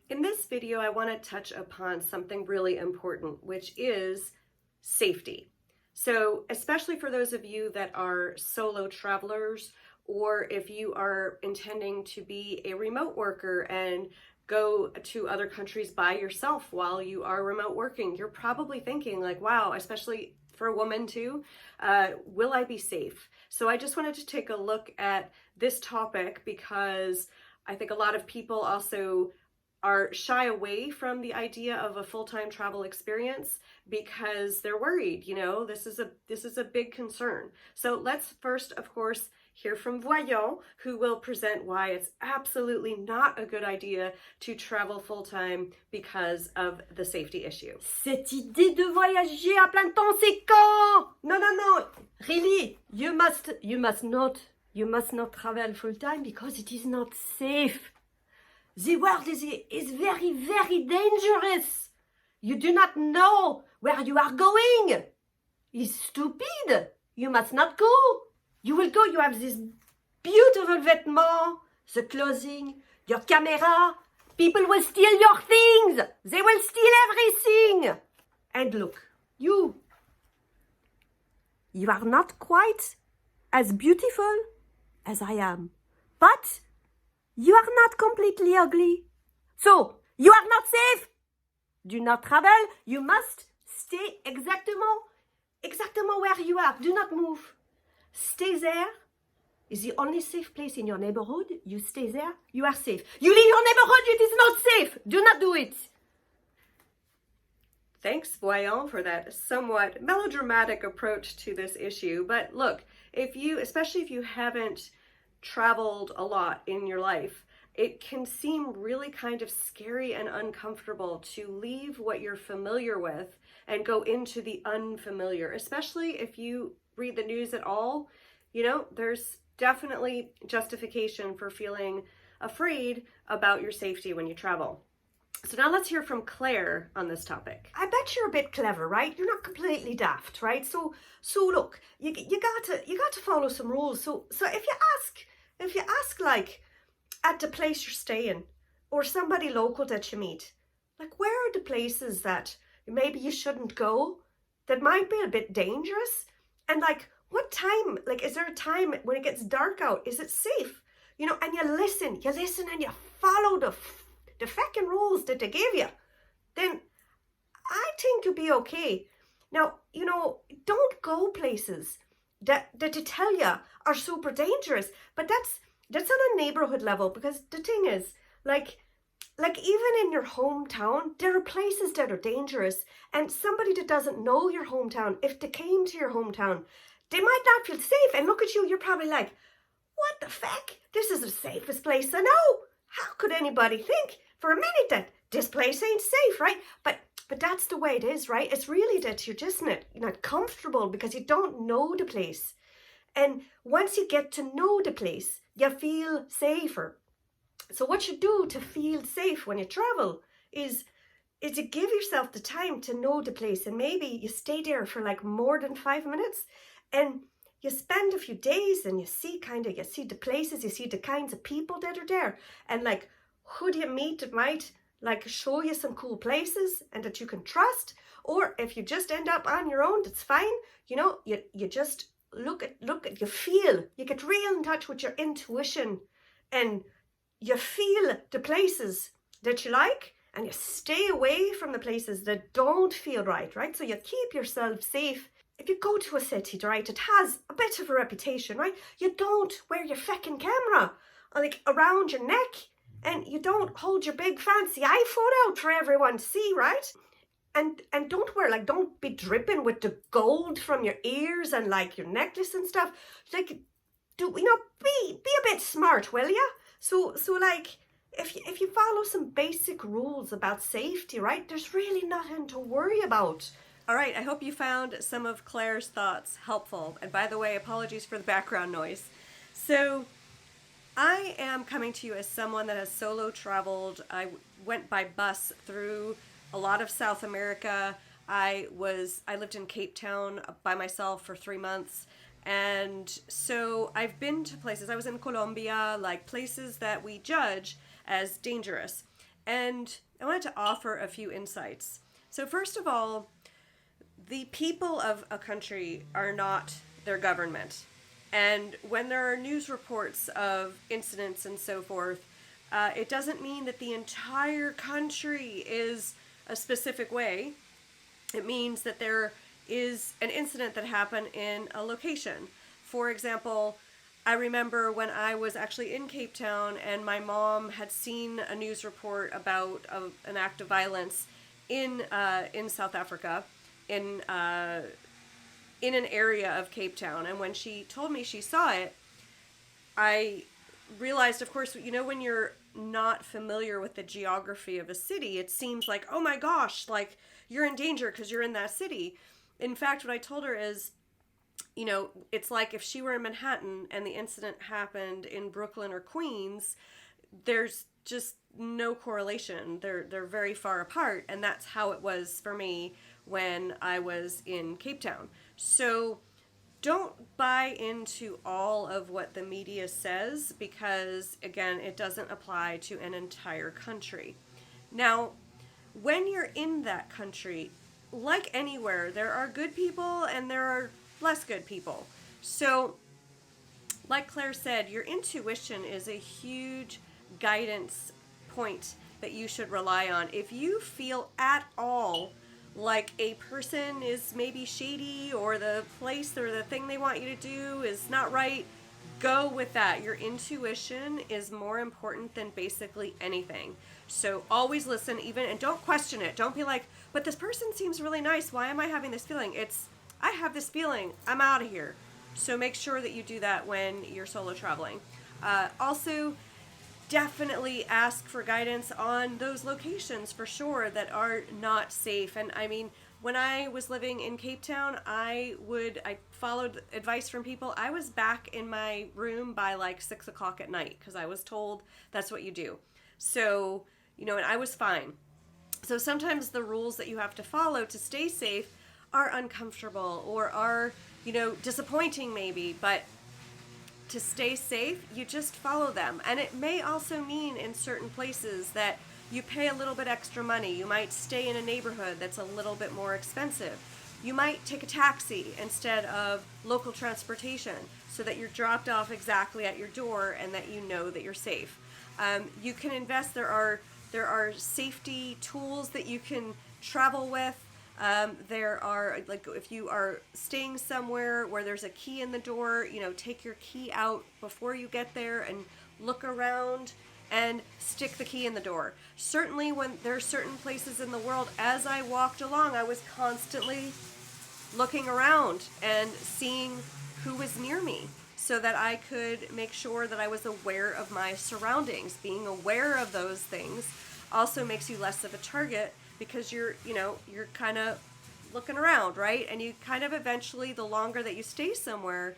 In this video, I want to touch upon something really important, which is safety. So, especially for those of you that are solo travelers, or if you are intending to be a remote worker and go to other countries by yourself while you are remote working, you're probably thinking like, wow, especially for a woman too, will I be safe? So I just wanted to take a look at this topic because I think a lot of people also are shy away from the idea of a full-time travel experience because they're worried, this is a big concern. So let's first, of course, hear from Voyant, who will present why it's absolutely not a good idea to travel full-time because of the safety issue. Cette idée de voyager à plein temps, c'est quand? No. Really, you must not travel full-time because it is not safe. The world is very, very dangerous. You do not know where you are going. It's stupid. You must not go. You will go, you have this beautiful vêtements, the clothing, your camera. People will steal your things. They will steal everything. And look, you are not quite as beautiful as I am. But you are not completely ugly. So, you are not safe. Do not travel. You must stay exactement where you are. Do not move. Stay there. It's the only safe place in your neighborhood. You stay there. You are safe. You leave your neighborhood. It is not safe. Do not do it. Thanks, Voyant, for that somewhat melodramatic approach to this issue. But look, especially if you haven't traveled a lot in your life, it can seem really kind of scary and uncomfortable to leave what you're familiar with and go into the unfamiliar, especially if you read the news at all. There's definitely justification for feeling afraid about your safety when you travel. So now let's hear from Claire on this topic. I bet you're a bit clever, right? You're not completely daft, right? So look, you got to follow some rules. So if you ask like at the place you're staying or somebody local that you meet, like where are the places that maybe you shouldn't go that might be a bit dangerous? And like what time, like is there a time when it gets dark out? Is it safe? And you listen and you follow the feckin' rules that they give you, then I think you'll be okay. Now, don't go places that they tell you are super dangerous, but that's on a neighborhood level, because the thing is, like even in your hometown, there are places that are dangerous, and somebody that doesn't know your hometown, if they came to your hometown, they might not feel safe, and look at you, you're probably like, what the feck? This is the safest place I know. How could anybody think for a minute that this place ain't safe, right? But that's the way it is, right? It's really that you're just not comfortable because you don't know the place. And once you get to know the place, you feel safer. So what you do to feel safe when you travel is to give yourself the time to know the place. And maybe you stay there for like more than 5 minutes and you spend a few days and you see the places, you see the kinds of people that are there, and like who do you meet that might like show you some cool places and that you can trust. Or if you just end up on your own, that's fine. You just look at you feel, you get real in touch with your intuition and you feel the places that you like and you stay away from the places that don't feel right? So you keep yourself safe. If you go to a city, right, it has a bit of a reputation, right? You don't wear your feckin' camera like around your neck, and you don't hold your big fancy iPhone out for everyone to see, right? And don't be dripping with the gold from your ears and like your necklace and stuff. Like, be a bit smart, will ya? So like, if you follow some basic rules about safety, right, there's really nothing to worry about. All right, I hope you found some of Claire's thoughts helpful. And by the way, apologies for the background noise. So I am coming to you as someone that has solo traveled. I went by bus through a lot of South America. I lived in Cape Town by myself for 3 months. And so I've been to places, I was in Colombia, like places that we judge as dangerous. And I wanted to offer a few insights. So first of all, the people of a country are not their government. And when there are news reports of incidents and so forth, it doesn't mean that the entire country is a specific way. It means that there is an incident that happened in a location. For example, I remember when I was actually in Cape Town and my mom had seen a news report about an act of violence in South Africa, in an area of Cape Town. And when she told me she saw it, I realized, of course, you know, when you're not familiar with the geography of a city, it seems like, oh my gosh, like you're in danger because you're in that city. In fact, what I told her is, you know, it's like if she were in Manhattan and the incident happened in Brooklyn or Queens, there's just no correlation. They're very far apart, and that's how it was for me when I was in Cape Town. So don't buy into all of what the media says because, again, it doesn't apply to an entire country. Now, when you're in that country, like anywhere, there are good people and there are less good people. So, like Claire said, your intuition is a huge guidance point that you should rely on. If you feel at all like a person is maybe shady or the place or the thing they want you to do is not right, go with that. Your intuition is more important than basically anything. So always listen, even, and don't question it. Don't be like, but this person seems really nice. Why am I having this feeling? It's, I have this feeling. I'm out of here. So make sure that you do that when you're solo traveling. Also, definitely ask for guidance on those locations for sure that are not safe. And I mean, when I was living in Cape Town, I followed advice from people. I was back in my room by like 6 o'clock at night because I was told that's what you do. So, you know, and I was fine. So sometimes the rules that you have to follow to stay safe are uncomfortable or are, you know, disappointing maybe, but to stay safe, you just follow them. And it may also mean in certain places that you pay a little bit extra money. You might stay in a neighborhood that's a little bit more expensive. You might take a taxi instead of local transportation so that you're dropped off exactly at your door and that you know that you're safe. You can invest. There are safety tools that you can travel with. There are, like, if you are staying somewhere where there's a key in the door, you know, take your key out before you get there and look around and stick the key in the door. Certainly when there are certain places in the world, as I walked along, I was constantly looking around and seeing who was near me so that I could make sure that I was aware of my surroundings. Being aware of those things also makes you less of a target because you're kind of looking around, right? And you kind of eventually, the longer that you stay somewhere,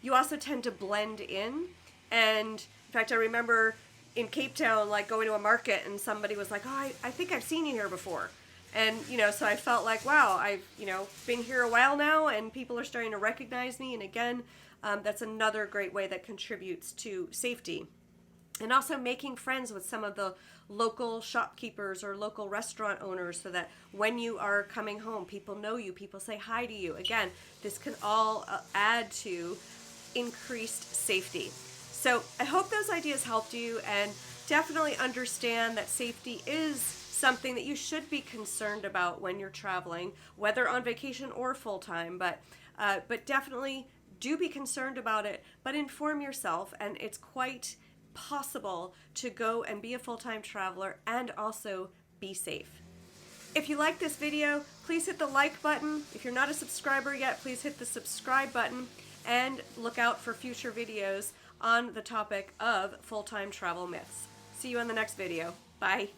you also tend to blend in. And in fact, I remember in Cape Town, like going to a market and somebody was like, oh, I think I've seen you here before. And, you know, so I felt like, wow, I've, you know, been here a while now and people are starting to recognize me. And again, that's another great way that contributes to safety. And also making friends with some of the local shopkeepers or local restaurant owners so that when you are coming home, people know you, people say hi to you. Again, this can all add to increased safety. So I hope those ideas helped you, and definitely understand that safety is something that you should be concerned about when you're traveling, whether on vacation or full-time, but definitely do be concerned about it, but inform yourself, and it's quite possible to go and be a full-time traveler and also be safe. If you like this video, please hit the like button. If you're not a subscriber yet, please hit the subscribe button and look out for future videos on the topic of full-time travel myths. See you on the next video. Bye.